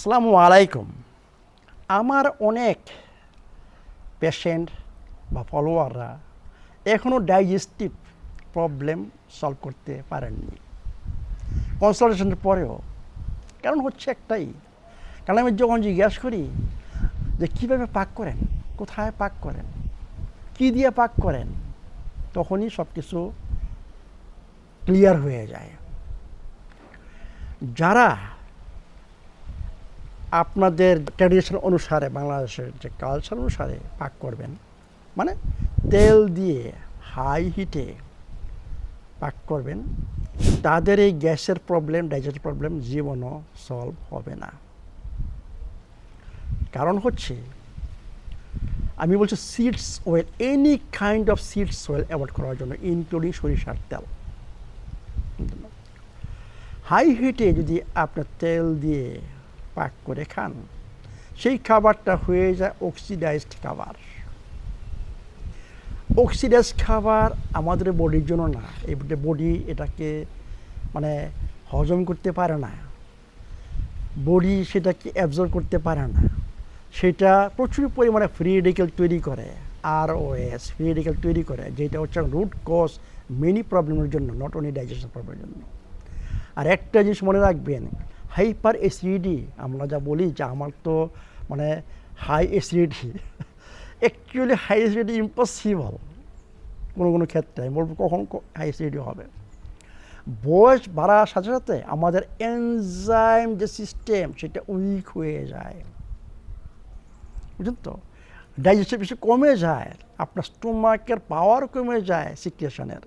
আসসালামু আলাইকুম। আমার অনেক পেশেন্ট বা ফলোয়াররা এখনও ডাইজেস্টিভ প্রবলেম সলভ করতে পারেননি কনসালটেশনের পরেও। কারণ হচ্ছে একটাই, কারণ আমি যখন জিজ্ঞাসা করি যে কীভাবে পাক করেন, কোথায় পাক করেন, কী দিয়ে পাক করেন, তখনই সব কিছু ক্লিয়ার হয়ে যায়। যারা আপনাদের ট্র্যাডিশন অনুসারে, বাংলাদেশের যে কালচার অনুসারে পাক করবেন, মানে তেল দিয়ে হাই হিটে পাক করবেন, তাদের এই গ্যাসের প্রবলেম, ডাইজেস্টিভ প্রবলেম জীবনও সলভ হবে না। কারণ হচ্ছে, আমি বলছি seeds oil, any kind of seeds oil avoid করার জন্য, ইনক্লুডিং সরিষার তেল। হাই হিটে যদি আপনার তেল দিয়ে পাক করে খান, সেই খাবারটা হয়ে যায় অক্সিডাইজড খাবার। অক্সিডাইজড খাবার আমাদের বডির জন্য না, এই বডি এটাকে মানে হজম করতে পারে না, বডি সেটাকে অ্যাবজর্ব করতে পারে না। সেটা প্রচুর পরিমাণে ফ্রি রেডিক্যাল তৈরি করে, ROS ফ্রি রেডিক্যাল তৈরি করে, যেটা হচ্ছে রুট কজ মেনি প্রবলেমের জন্য, নট অনলি ডাইজেশন প্রবলেমের জন্য। আর একটা জিনিস মনে রাখবেন, হাইপার অ্যাসিডিটি, আমরা যা বলি যে আমার তো মানে high acidity, actually high acidity impossible কোনো ক্ষেত্রে। আমি বলবো কখন হাই অ্যাসিডিটি হবে, বয়স বাড়ার সাথে সাথে আমাদের এনজাইম যে সিস্টেম সেটা উইক হয়ে যায়, বুঝলেন তো। ডাইজেস্টিভ বেশি কমে যায়, আপনার স্টোমাকের পাওয়ার কমে যায়, সিক্রেশনের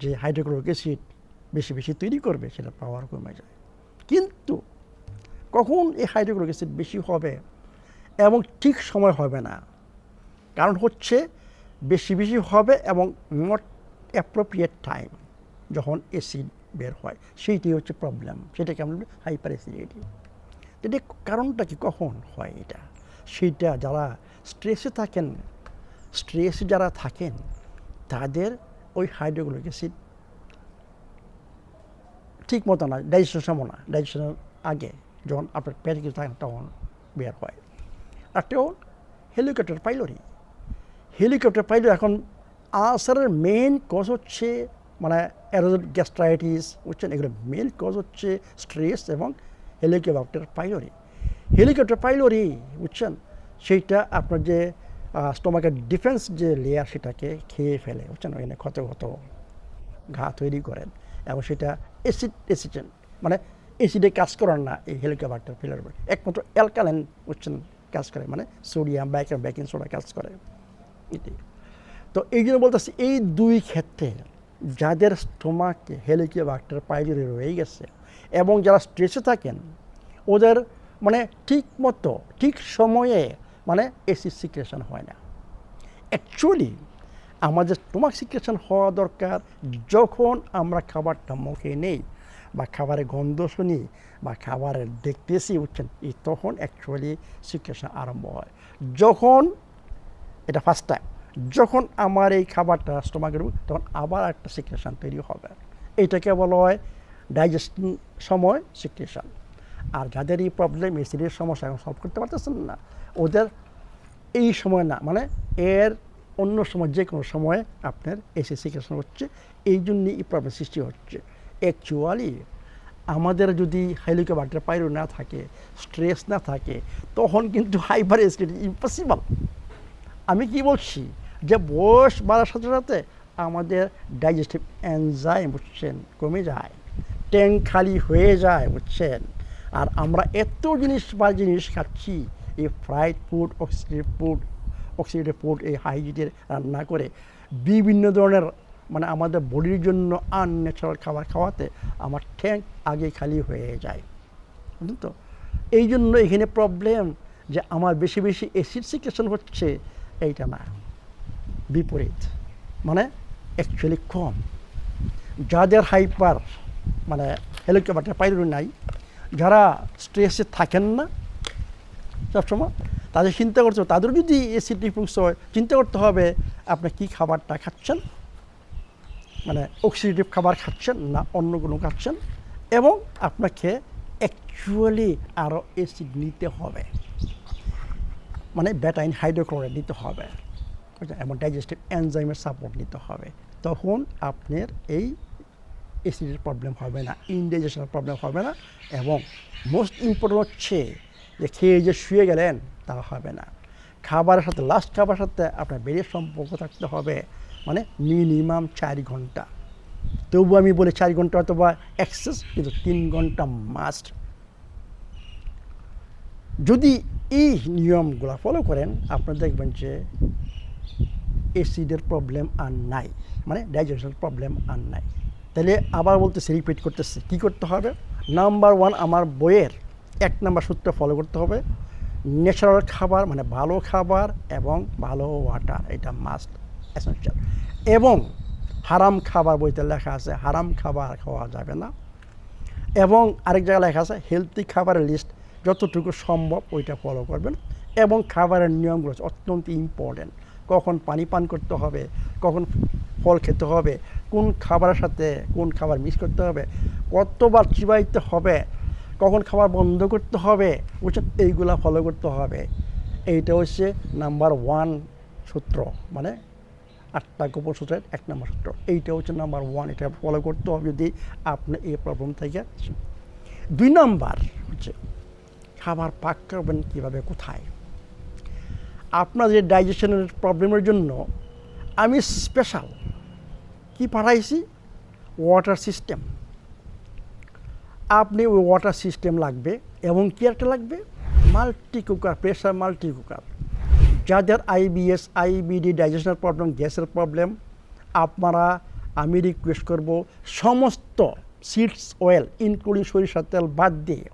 যে হাইড্রোক্লোরিক অ্যাসিড বেশি বেশি তৈরি করবে, সেটা পাওয়ার কমে যায়। কিন্তু কখন এই হাইড্রোক্লোরিক অ্যাসিড বেশি হবে এবং ঠিক সময় হবে না, কারণ হচ্ছে বেশি বেশি হবে এবং নট অ্যাপ্রোপ্রিয়েট টাইম, যখন অ্যাসিড বের হয়, সেইটাই হচ্ছে প্রবলেম। সেটাকে আমরা হাইপার অ্যাসিডিটি। এটা কারণটা কি, কখন হয় এটা, সেইটা যারা স্ট্রেসে যারা থাকেন তাদের ওই হাইড্রোক্লোরিক অ্যাসিড ঠিক মতো না, ডাইজেশনের সময় না, ডাইজেশনের আগে যখন আপনার পেটে কিছু থাকে তখন বের হয়। আরটাও হেলিকপ্টার পাইলরি। এখন আলসারের মেন কজ হচ্ছে মানে অ্যারোজেল গ্যাস্ট্রাইটিস, বুঝছেন, এগুলো মেন কজ হচ্ছে স্ট্রেস এবং হেলিকপ্টার পাইলরি, বুঝছেন। সেইটা আপনার যে স্টোমাকের ডিফেন্স যে লেয়ার সেটাকে খেয়ে ফেলে, বুঝছেন, ওখানে ক্ষত ঘা তৈরি করেন, এবং সেটা অ্যাসিডেন্ট মানে অ্যাসিডে কাজ করেন না এই হেলিকপ্টার পাইলরি, একমাত্র অ্যালকালাইন, বুঝছেন, কাজ করে, মানে সোডিয়াম বেকিং সোডা কাজ করে এটি। তো এই জন্য বলতেছি, এই দুই ক্ষেত্রে যাদের স্টোমাকে হেলিকপ্টার পাইলরি রয়ে গেছে এবং যারা স্ট্রেসে থাকেন, ওদের মানে ঠিক মতো ঠিক সময়ে মানে অ্যাসিড সিক্রেশন হয় না। অ্যাকচুয়ালি আমাদের স্টোমাক সিক্রেশন হওয়া দরকার যখন আমরা খাবারটা মুখে নেই বা খাবারের গন্ধ শুনি বা খাবারের দেখতেছি, বুঝছেন, এই তখন অ্যাকচুয়ালি সিক্রেশন আরম্ভ হয়। যখন এটা ফার্স্ট টাইম, যখন আমার এই খাবারটা স্টোমাকের, তখন আবার একটা সিক্রেশন তৈরি হবে, এইটাকে বলা হয় ডাইজেশন সময় সিক্রেশন। আর যাদের এই প্রবলেম, অ্যাসিডের সমস্যা এখন সলভ করতে পারতেছেন না, ওদের এই সময় না, মানে এর অন্য সময় যে কোনো সময়ে আপনার অ্যাসিড সিক্রেশন হচ্ছে, এই জন্যই এই প্রবলেম সৃষ্টি হচ্ছে। অ্যাকচুয়ালি আমাদের যদি হেলিকপ্টার পাইলরি না থাকে, স্ট্রেস না থাকে, তখন কিন্তু হাইপার অ্যাসিডিটি ইম্পসিবল। আমি কি বলছি, যে বয়স বাড়ার সাথে সাথে আমাদের ডাইজেস্টিভ এনজাইম, বুঝছেন, কমে যায়, ট্যাঙ্ক খালি হয়ে যায়, বুঝছেন। আর আমরা এত জিনিস খাচ্ছি, এই ফ্রাইড ফুড, অক্সিডেটিভ ফুড, এই হাই হিটে রান্না করে বিভিন্ন ধরনের মানে আমাদের বডির জন্য আনন্যাচারাল খাবার খাওয়াতে আমার ট্যাঙ্ক আগে খালি হয়ে যায়, বুঝলেন তো। এই জন্য এখানে প্রবলেম যে আমার বেশি বেশি অ্যাসিড সিক্রেশন হচ্ছে, এইটা না, বিপরীত, মানে অ্যাকচুয়ালি কম। যাদের হাইপার মানে হেলিকপ্টার পাইলরি নাই, যারা স্ট্রেসে থাকেন না সবসময়, তাদের চিন্তা করতে হবে, তাদের যদি অ্যাসিড রিফ্লুক্স হয়, চিন্তা করতে হবে আপনি কী খাবারটা খাচ্ছেন, মানে অক্সিডেটিভ খাবার খাচ্ছেন না অন্য কোনো খাচ্ছেন, এবং আপনাকে অ্যাকচুয়ালি আরও অ্যাসিড নিতে হবে, মানে ব্যাটাইন হাইড্রোক্লোরাইড নিতে হবে, এবং ডাইজেস্টিভ এনজাইমের সাপোর্ট নিতে হবে। তখন আপনার এই অ্যাসিডের প্রবলেম হবে না, ইনডাইজেশনের প্রবলেম হবে না, এবং মোস্ট ইম্পর্টেন্ট হচ্ছে যে খেয়ে যে শুয়ে গেলেন তা হবে না। খাবারের সাথে, লাস্ট খাবারের সাথে আপনার বেরিয়ে সম্পর্ক থাকতে হবে, মানে মিনিমাম 4 ঘন্টা। তবু আমি বলি 4 ঘন্টা অথবা এক্সেস, কিন্তু 3 ঘন্টা মাস্ট। যদি এই নিয়মগুলো ফলো করেন, আপনারা দেখবেন যে অ্যাসিডের প্রবলেম আর নাই, মানে ডাইজেশনের প্রবলেম আর নাই। তাহলে আবার বলতেছি, রিপিট করতেছি, কী করতে হবে? নাম্বার 1, আমার বইয়ের 1 নম্বর সূত্র ফলো করতে হবে। ন্যাচারাল খাবার, মানে ভালো খাবার এবং ভালো ওয়াটার, এটা মাস্ট এসেনশিয়াল। এবং হারাম খাবার, বইতে লেখা আছে হারাম খাবার খাওয়া যাবে না। এবং আরেক জায়গায় লেখা আছে হেলদি খাবারের লিস্ট, যতটুকু সম্ভব ওইটা ফলো করবেন। এবং খাবারের নিয়মগুলো অত্যন্ত ইম্পর্টেন্ট। কখন পানি পান করতে হবে, কখন ফল খেতে হবে, কোন খাবারের সাথে কোন খাবার মিক্স করতে হবে, কতবার চিবাইতে হবে, কখন খাবার বন্ধ করতে হবে, বুঝছেন, এইগুলা ফলো করতে হবে। এইটা হচ্ছে নাম্বার 1 সূত্র, মানে 8টা গোপন সূত্রের 1 নম্বর সূত্র। এইটা হচ্ছে নাম্বার 1, এটা ফলো করতে হবে যদি আপনি এই প্রবলেম থেকে। 2 নাম্বার হচ্ছে খাবার পাক করবেন কীভাবে, কোথায়। আপনার যে ডাইজেশনের প্রবলেমের জন্য আমি স্পেশাল কি পাঠাইছি, ওয়াটার সিস্টেম। আপনি ওই ওয়াটার সিস্টেম লাগবে, এবং কি একটা লাগবে, multi cooker, pressure multi cooker. যাদের আইবিএস, আইবিডি, ডাইজেশনের প্রবলেম, গ্যাসের প্রবলেম, আপনারা, আমি রিকোয়েস্ট করব, সমস্ত সিডস অয়েল ইনক্লুডিং সরিষার তেল বাদ দিয়ে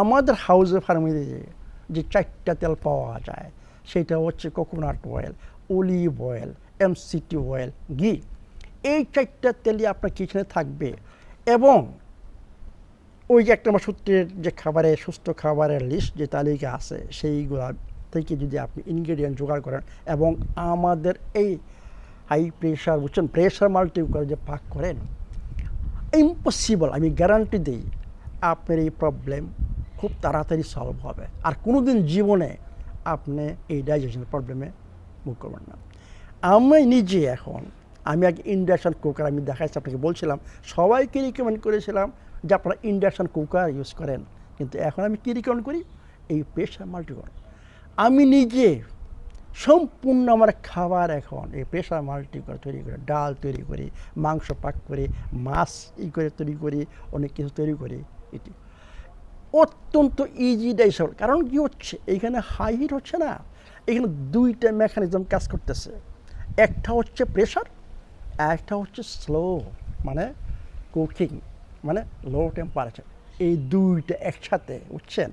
আমাদের হাউসে ফার্মেতে যে 4টা তেল পাওয়া যায়, সেটা হচ্ছে coconut oil, olive oil, MCT oil, ঘি। এই 4টা তেলই আপনার কিচেনে থাকবে। এবং ওই যে 1 নম্বর সূত্রের যে খাবারের, সুস্থ খাবারের লিস্ট যে তালিকা আছে, সেইগুলা থেকে যদি আপনি ইনগ্রেডিয়েন্ট জোগাড় করেন, এবং আমাদের এই হাই প্রেশার, বুঝছেন, প্রেশার মাল্টি কুকার যে পাক করেন, ইম্পসিবল, আমি গ্যারান্টি দিই আপনার এই প্রবলেম খুব তাড়াতাড়ি সলভ হবে। আর কোনো দিন জীবনে আপনি এই ডাইজেশনের প্রবলেমে মুখ করবেন না। আমি নিজে এখন, আমি আগে ইন্ডাকশান কুকার আমি দেখাচ্ছি আপনাকে, বলছিলাম সবাইকে রিকমেন্ড করেছিলাম যে আপনারা ইন্ডাকশান কুকার ইউজ করেন, কিন্তু এখন আমি কী রিকমেন্ড করি, এই প্রেশার মাল্টি কুকার। আমি নিজে সম্পূর্ণ আমার খাবার এখন এই প্রেশার মাল্টি কুকার তৈরি করে, ডাল তৈরি করি, মাংস পাক করি, মাছ করে তৈরি করি, অনেক কিছু তৈরি করি। এটি অত্যন্ত ইজি ডাইজেশন। কারণ কি হচ্ছে, এইখানে হাই হিট হচ্ছে না, এখানে 2টা মেকানিজম কাজ করতেছে। একটা হচ্ছে প্রেশার, একটা হচ্ছে স্লো, মানে কুকিং, মানে লো টেম্পারেচার। এই 2টা একসাথে, বুঝছেন,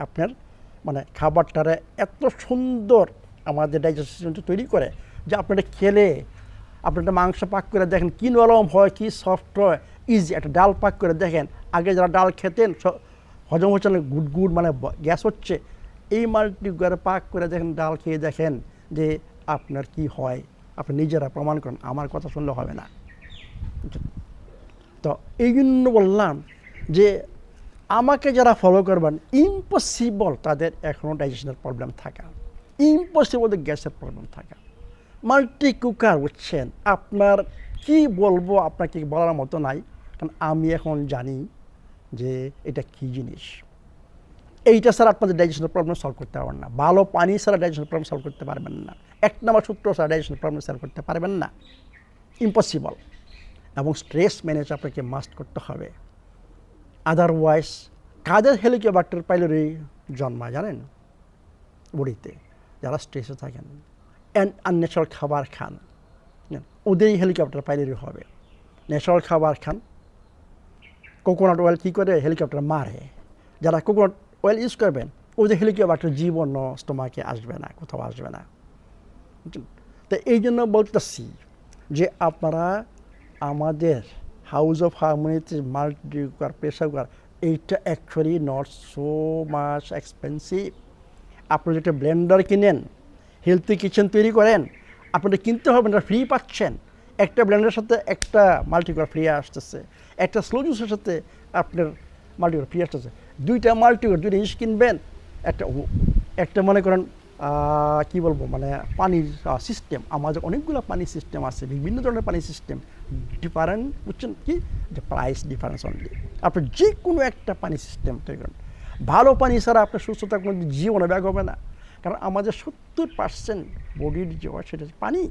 আপনার মানে খাবারটারে এত সুন্দর আমাদের ডাইজেস্ট সিস্টেমটা তৈরি করে যে আপনারা খেলে, আপনার মাংস পাক করে দেখেন কী নরম হয়, কী সফট হয়, ইজি। একটা ডাল পাক করে দেখেন, আগে যারা ডাল খেতেন হজম হচ্ছে না, গুড় মানে গ্যাস হচ্ছে, এই মাল্টি কুকারে পাক করে দেখেন, ডাল খেয়ে দেখেন যে আপনার কি হয়। আপনি নিজেরা প্রমাণ করেন, আমার কথা শুনলে হবে না। তো এই জন্য বললাম যে আমাকে যারা ফলো করবেন, ইম্পসিবল তাদের এখনও ডাইজেশনের প্রবলেম থাকা, ইম্পসিবল গ্যাসের প্রবলেম থাকা। মাল্টি কুকার, বুঝছেন, আপনার কি বলবো, আপনাকে বলার মতো নাই, কারণ আমি এখন জানি যে এটা কী জিনিস। এইটা স্যার আপনাদের ডাইজেশনের প্রবলেম সলভ করতে পারবেন না। ভালো পানি ছাড়া ডাইজেশনের প্রবলেম সলভ করতে পারবেন না। 1 নম্বর সূত্র ছাড়া ডাইজেশনের প্রবলেম সলভ করতে পারবেন না, ইম্পসিবল। এবং স্ট্রেস ম্যানেজ আপনাকে মাস্ট করতে হবে, আদারওয়াইজ কাদের হেলিকপ্টার পাইলরি জন্মায় জানেন, বডিতে যারা স্ট্রেসে থাকেন, আনন্যাচারাল খাবার খান, ওদেরই হেলিকপ্টার পাইলরি হবে। ন্যাচারাল খাবার খান, কোকোনাট অয়েল কী করে হেলিকপ্টার মারে, যারা কোকোনাট অয়েল ইউজ করবেন ওদের হেলিকপ্টার জীবন স্টোমাকে আসবে না, কোথাও আসবে না। তো এই জন্য বলতেছি যে আপনারা আমাদের হাউস অফ হারমোনিতে মাল্টি কুকার, প্রেশার কুকার, এইটা actually not so much expensive. আপনি যেটা ব্লেন্ডার কিনেন, হেলথি কিচেন তৈরি করেন, আপনারা কিনতে হবে না, ফ্রি পাচ্ছেন। একটা ব্লেন্ডারের সাথে একটা মাল্টি কুকার ফ্রি আসতেছে, একটা স্লো জুসের সাথে আপনার মাল্টিকুলার পিএস আছে, দুইটা মাল্টিকুলার দুইটা জিনিস কিনবেন, একটা মনে করেন কি বলবো মানে পানির সিস্টেম, আমাদের অনেকগুলো পানির সিস্টেম আছে, বিভিন্ন ধরনের পানির সিস্টেম, ডিফারেন্ট বুঝছেন কি, যে প্রাইস ডিফারেন্স অনলি। আপনি যে কোনো একটা পানি সিস্টেম তৈরি করেন, ভালো পানি ছাড়া আপনার সুস্থতা কোনো জীবনে ব্যাগ হবে না। কারণ আমাদের 70% বডির যে হয় সেটা হচ্ছে পানি।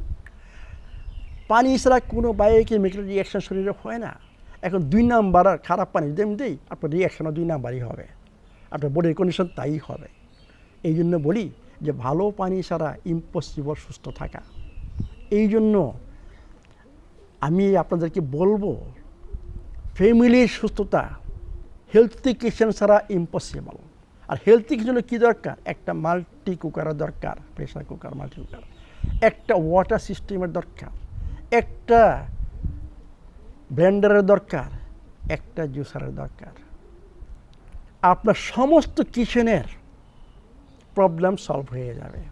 পানি ছাড়া কোনো বায়োকেমিক্যাল রিয়াকশন শরীরে হয় না। এখন 2 নাম্বার খারাপ পানি যদি আমি দিই, আপনার রিয়াকশনও 2 নাম্বারই হবে, আপনার বডির কন্ডিশন তাই হবে। এই জন্য বলি যে ভালো পানি ছাড়া ইম্পসিবল সুস্থ থাকা। এই জন্য আমি আপনাদেরকে বলবো ফ্যামিলির সুস্থতা হেলথি কিচেন ছাড়া ইম্পসিবল। আর হেলথি কিচেনে কী দরকার? একটা মাল্টি কুকারের দরকার, প্রেশার কুকার, মাল্টি কুকার, একটা ওয়াটার সিস্টেমের দরকার, একটা ব্লেন্ডারের দরকার, একটা জুসারের দরকার। আপনার সমস্ত কিচেনের প্রবলেম সলভ হয়ে যাবে।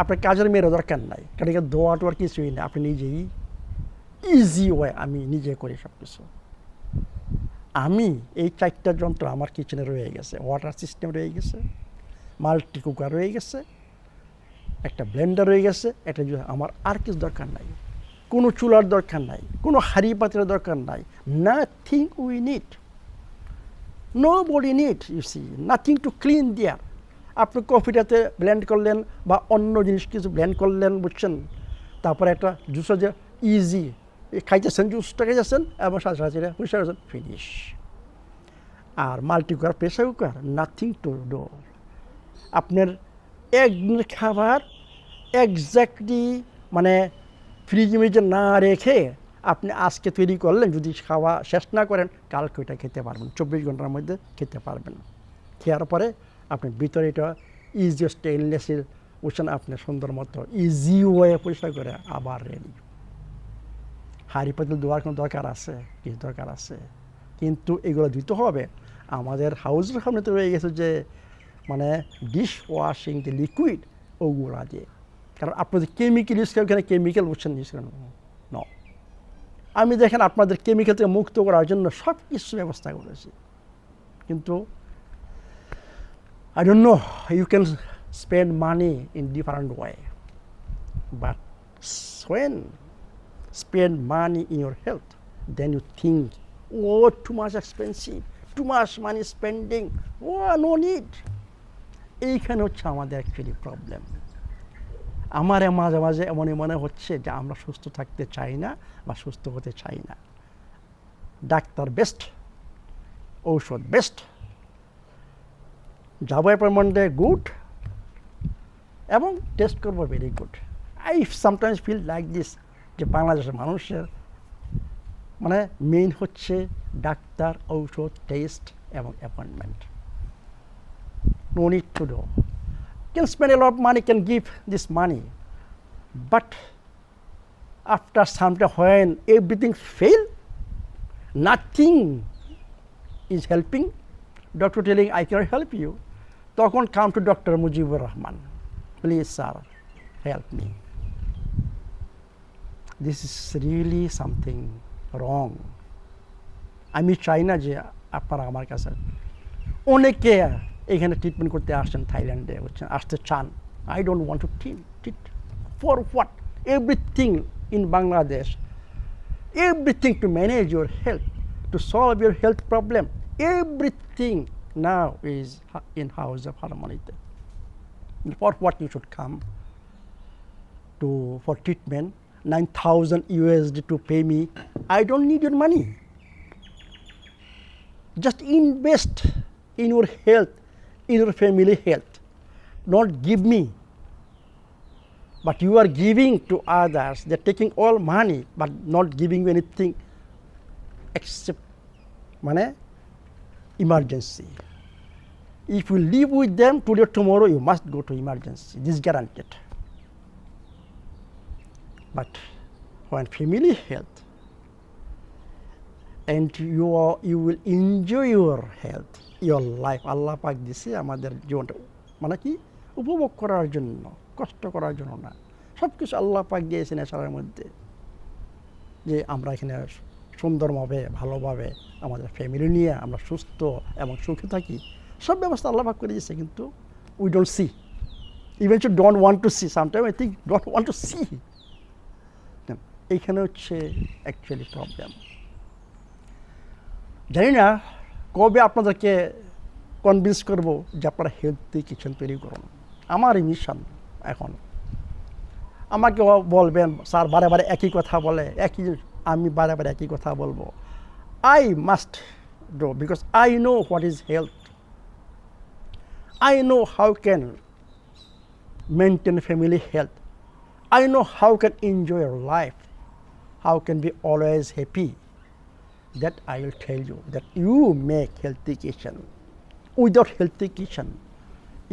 আপনার কাজের মেয়েরও দরকার নাই, কারণ এখানে দোয়া টোয়ার কিছুই না, আপনি নিজেই ইজি ওয়ে। আমি নিজে করি সব কিছু। আমি এই 4টা যন্ত্র আমার কিচেনে রয়ে গেছে, ওয়াটার সিস্টেম রয়ে গেছে, মাল্টি কুকার রয়ে গেছে, একটা ব্লেন্ডার রয়ে গেছে, একটা আমার আর কিছু দরকার নাই, কোনো চুলার দরকার নাই, কোনো হাঁড়ি পাত্রের দরকার নাই। Nothing we need, nobody need, you see, nothing to clean there. আপনি কফিটাতে ব্লেন্ড করলেন বা অন্য জিনিস কিছু ব্লেন্ড করলেন, বুঝছেন, তারপরে একটা জুসের যে ইজি খাইতেছেন, জুসটা খাইতেছেন এবং সাথে সাথে পরিষ্কার করছেন, ফিনিশ। আর multi cooker, pressure cooker, nothing to do. আপনার একদিনের খাবার এক্স্যাক্টলি মানে ফ্রিজে মিজে না রেখে আপনি আজকে তৈরি করলেন, যদি খাওয়া শেষ না করেন কালকে ওইটা খেতে পারবেন, 24 ঘন্টার মধ্যে খেতে পারবেন। খেয়ার পরে আপনি ভিতরে এটা ইজি স্টেনলেসের ওখানে আপনি সুন্দর মতো ইজি ওয়ে পরিষ্কার করে আবার রেডি। হাঁড়ি পাতিল দেওয়ার কোনো দরকার আছে? কিছু দরকার আছে, কিন্তু এগুলো দিতে হবে। আমাদের হাউসের সামনে তো রয়ে গেছে যে মানে ডিশ ওয়াশিং যে লিকুইড, ওগুলা দিয়ে। কারণ আপনাদের কেমিক্যাল ইউজ করে, ওখানে কেমিক্যাল বুঝছেন ইউজ করেন ন। আমি দেখেন আপনাদের কেমিক্যাল থেকে মুক্ত করার জন্য সব কিছু ব্যবস্থা করেছি, কিন্তু I don't know, you can spend money in different way, but when spend money in your health, then you think, oh, too much expensive, too much money spending, oh, no need. এইখানে হচ্ছে আমাদের actually problem. আমার মাঝে মাঝে এমনই মনে হচ্ছে যে আমরা সুস্থ থাকতে চাই না বা সুস্থ হতে চাই না। ডাক্তার বেস্ট, ঔষধ বেস্ট, যাবো অ্যাপয়েন্টমেন্টে গুড, এবং টেস্ট করবো very good. I sometimes feel like this, যে বাংলাদেশের মানুষের মানে মেইন হচ্ছে ডাক্তার, ঔষধ, টেস্ট এবং appointment. No need to do, can spend a lot of money, can give this money, but after some time when everything fail, nothing is helping, doctor telling I cannot help you, তখন come to Dr. Mujibur Rahman, please sir help me. This is really something wrong. আমি চাই না যে আপনারা আমার কাছে অনেকে এখানে ট্রিটমেন্ট করতে আসছেন, থাইল্যান্ডে হচ্ছেন, আসতে চান। I don't want to treat for what? Everything in Bangladesh, everything to manage your health, to solve your health problem, everything now is in house of হারমোনিতে। For what you should come to for treatment, 9,000 USD to pay me? I don't need your money. Just invest in your health, in your family health. Not give me. But you are giving to others. They're taking all money but not giving you anything except emergency. If you live with them today or tomorrow, you must go to emergency. This is guaranteed. But when family health, and you will enjoy your health, your life, আল্লাহ পাক দিছে আমাদের জীবনটা কি উপভোগ করার জন্য, কষ্ট করার জন্য না। সব কিছু আল্লাহ পাক দিয়েছেন এছাড়ার মধ্যে, যে আমরা এখানে সুন্দরভাবে ভালোভাবে আমাদের ফ্যামিলি নিয়ে আমরা সুস্থ এবং সুখে থাকি, সব ব্যবস্থা আল্লাহ পাক করে দিয়েছে, কিন্তু we don't see, eventually don't want to see, sometime I think don't want to see. এইখানে হচ্ছে অ্যাকচুয়ালি প্রবলেম। জানি না কবে আপনাদেরকে কনভিন্স করবো যে আপনারা হেলথি কিচেন তৈরি করুন। আমারই মিশন এখন। আমাকে বলবেন স্যার বারে বারে একই কথা বলে, আমি বারে বারে একই কথা বলবো। I must do, because I know what is health, I know how can maintain family health, I know how can enjoy your life, how can be always happy. That I will tell you, that you make healthy kitchen. Without healthy kitchen,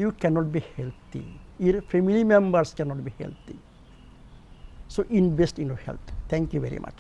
you cannot be healthy. Your family members cannot be healthy. So invest in your health. Thank you very much.